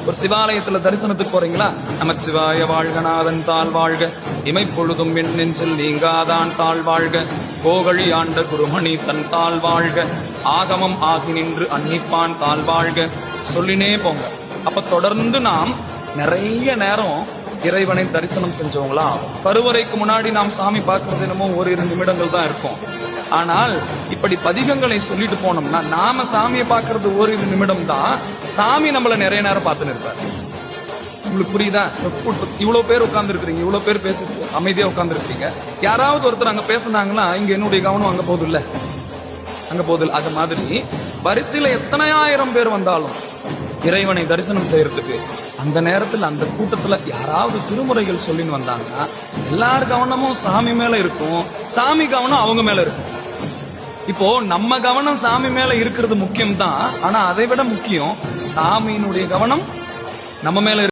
ஒரு சிவாலயத்துல தரிசனத்துக்கு போறீங்களா, நமச்சிவாய வாழ்க நாதன் தாழ் வாழ்க, இமைப்பொழுதும் என் நெஞ்சில் நீங்காதான் தாழ் வாழ்க, கோகழி ஆண்ட குருமணி தன் தாழ் வாழ்க, ஆகமம் ஆகி நின்று அன்னிப்பான் தாழ் வாழ்க சொல்லினே போங்க. அப்ப தொடர்ந்து நாம் நிறைய நேரம் இறைவனை தரிசனம் செஞ்சவங்களா. கருவறைக்கு முன்னாடி நாம் சாமி பார்க்கறது என்னமோ ஒரு 2 நிமிடங்கள் தான் இருக்கும். ஆனால் இப்படி பதிகங்களை சொல்லிட்டு போனோம்னா நாம சாமியை பார்க்கறது ஒரு 2 நிமிடம் தான், சாமி நம்மள நிறைய நேரம் பார்த்துன்னு இருப்பார். உங்களுக்கு புரியுதா? இவ்வளவு பேர் உட்கார்ந்து இருக்கிறீங்க, இவ்வளவு பேர் பேசி அமைதியா உட்கார்ந்து இருக்கிறீங்க. யாராவது ஒருத்தர் அங்க பேசுனாங்கன்னா இங்க என்னுடைய கவனம் அங்க போகுது இல்ல, அங்க போகுது. அது மாதிரி வரிசையில எத்தனை ஆயிரம் பேர் வந்தாலும் இறைவனை தரிசனம் செய்யறதுக்கு அந்த நேரத்தில் அந்த கூட்டத்துல யாராவது திருமுறைகள் சொல்லின்னு வந்தாங்கன்னா எல்லார் கவனமும் சாமி மேல இருக்கும், சாமி கவனம் அவங்க மேல இருக்கும். இப்போ நம்ம கவனம் சாமி மேல இருக்கிறது முக்கியம் தான், ஆனா அதை விட முக்கியம் சாமியினுடைய கவனம் நம்ம மேல